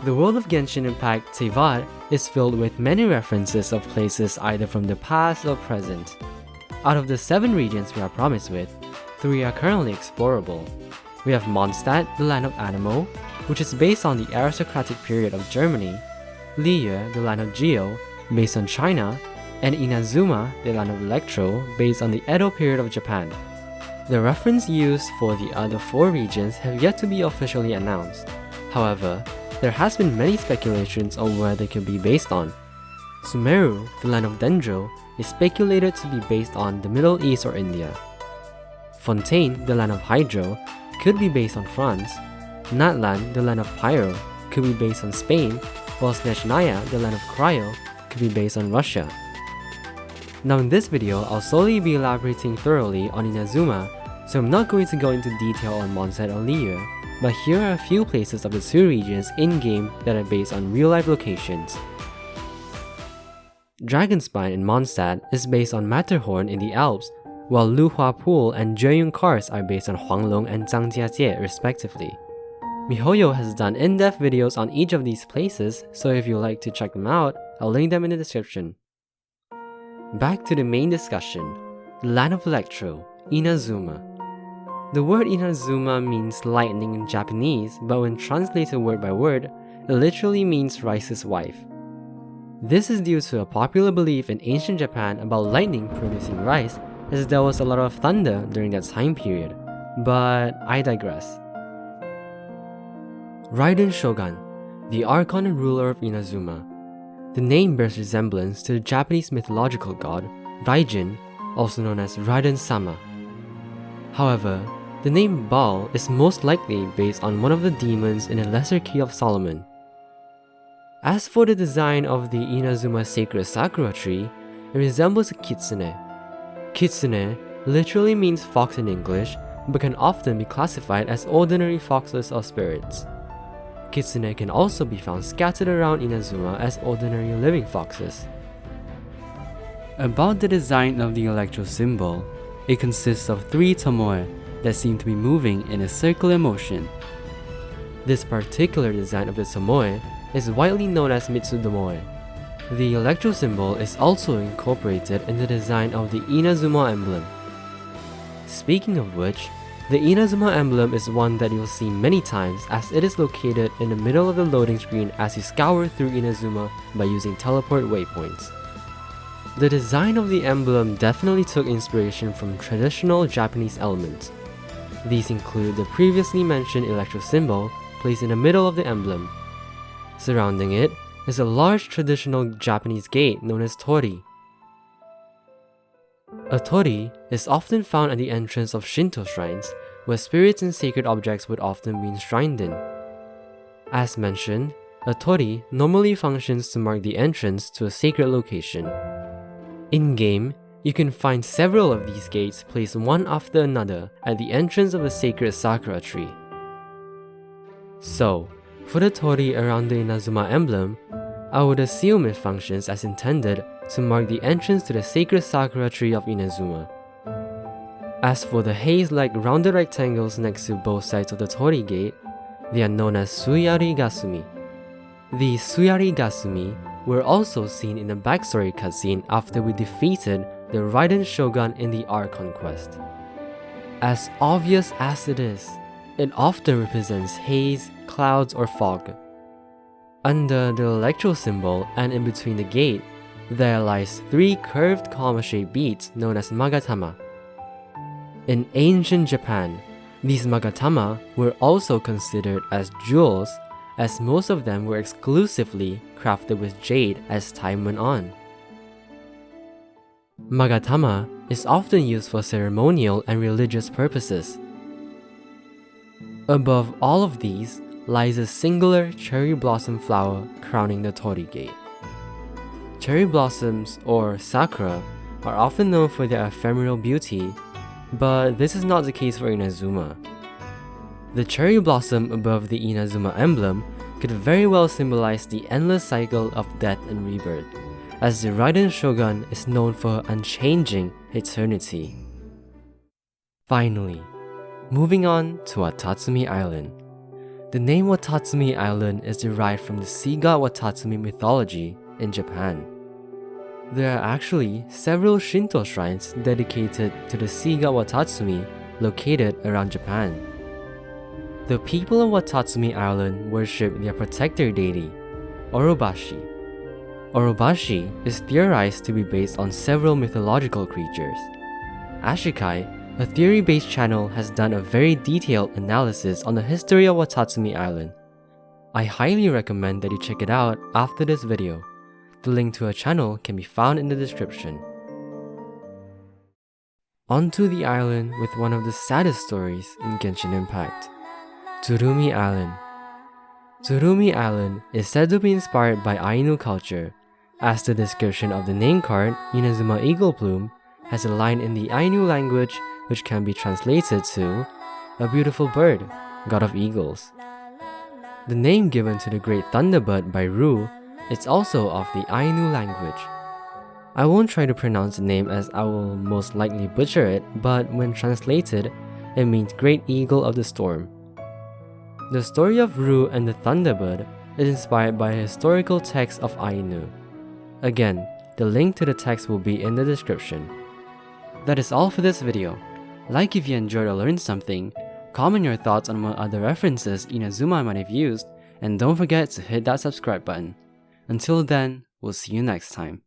The world of Genshin Impact Teyvat is filled with many references of places either from the past or present. Out of the 7 regions we are promised with, 3 are currently explorable. We have Mondstadt, the land of Anemo, which is based on the aristocratic period of Germany, Liyue, the land of Geo, based on China, and Inazuma, the land of Electro, based on the Edo period of Japan. The reference used for the other 4 regions have yet to be officially announced. However, there has been many speculations on where they could be based on. Sumeru, the land of Dendro, is speculated to be based on the Middle East or India. Fontaine, the land of Hydro, could be based on France. Natlan, the land of Pyro, could be based on Spain, while Snezhnaya, the land of Cryo, could be based on Russia. Now in this video, I'll solely be elaborating thoroughly on Inazuma, so I'm not going to go into detail on Mondstadt or Liyue, but here are a few places of the 2 regions in-game that are based on real-life locations. Dragonspine in Mondstadt is based on Matterhorn in the Alps, while Luhua Pool and Jueyun Karst are based on Huanglong and Zhangjiajie respectively. MiHoYo has done in-depth videos on each of these places, so if you'd like to check them out, I'll link them in the description. Back to the main discussion, the land of Electro, Inazuma. The word Inazuma means lightning in Japanese, but when translated word by word, it literally means Rice's wife. This is due to a popular belief in ancient Japan about lightning producing rice, as there was a lot of thunder during that time period, but I digress. Raiden Shogun, the Archon and ruler of Inazuma. The name bears resemblance to the Japanese mythological god, Raijin, also known as Raiden-sama. However, the name Baal is most likely based on one of the demons in the Lesser Key of Solomon. As for the design of the Inazuma sacred Sakura tree, it resembles a kitsune. Kitsune literally means fox in English, but can often be classified as ordinary foxes or spirits. Kitsune can also be found scattered around Inazuma as ordinary living foxes. About the design of the Electro symbol, it consists of 3 tomoe that seem to be moving in a circular motion. This particular design of the tomoe is widely known as Mitsudomoe. The Electro symbol is also incorporated in the design of the Inazuma emblem. Speaking of which, the Inazuma emblem is one that you'll see many times as it is located in the middle of the loading screen as you scour through Inazuma by using teleport waypoints. The design of the emblem definitely took inspiration from traditional Japanese elements. These include the previously mentioned Electro symbol placed in the middle of the emblem. Surrounding it is a large traditional Japanese gate known as tori. A tori is often found at the entrance of Shinto shrines, where spirits and sacred objects would often be enshrined in. As mentioned, a tori normally functions to mark the entrance to a sacred location. In-game, you can find several of these gates placed one after another at the entrance of a sacred Sakura tree. So, for the tori around the Inazuma emblem, I would assume it functions as intended to mark the entrance to the sacred Sakura tree of Inazuma. As for the haze-like rounded rectangles next to both sides of the tori gate, they are known as Suyari Gasumi. These Suyari Gasumi were also seen in the backstory cutscene after we defeated the Raiden Shogun in the Archon quest. As obvious as it is, it often represents haze, clouds, or fog. Under the Electro symbol and in between the gate, there lies 3 curved comma-shaped beads known as magatama. In ancient Japan, these magatama were also considered as jewels, as most of them were exclusively crafted with jade as time went on. Magatama is often used for ceremonial and religious purposes. Above all of these lies a singular cherry blossom flower crowning the tori gate. Cherry blossoms, or sakura, are often known for their ephemeral beauty, but this is not the case for Inazuma. The cherry blossom above the Inazuma emblem could very well symbolize the endless cycle of death and rebirth, as the Raiden Shogun is known for unchanging eternity. Finally, moving on to Watatsumi Island. The name Watatsumi Island is derived from the sea god Watatsumi mythology in Japan. There are actually several Shinto shrines dedicated to the sea god Watatsumi located around Japan. The people of Watatsumi Island worship their protector deity, Orobashi. Orobashi is theorized to be based on several mythological creatures. Ashikai, a theory-based channel, has done a very detailed analysis on the history of Watatsumi Island. I highly recommend that you check it out after this video. The link to her channel can be found in the description. Onto the island with one of the saddest stories in Genshin Impact. Tsurumi Island. Tsurumi Island is said to be inspired by Ainu culture, as the description of the name card, Inazuma Eagle Plume, has a line in the Ainu language which can be translated to a beautiful bird, god of eagles. The name given to the great thunderbird by Ru is also of the Ainu language. I won't try to pronounce the name as I will most likely butcher it, but when translated, it means Great Eagle of the Storm. The story of Ru and the Thunderbird is inspired by a historical text of Ainu. Again, the link to the text will be in the description. That is all for this video. Like if you enjoyed or learned something, comment your thoughts on what other references Inazuma might have used, and don't forget to hit that subscribe button. Until then, we'll see you next time.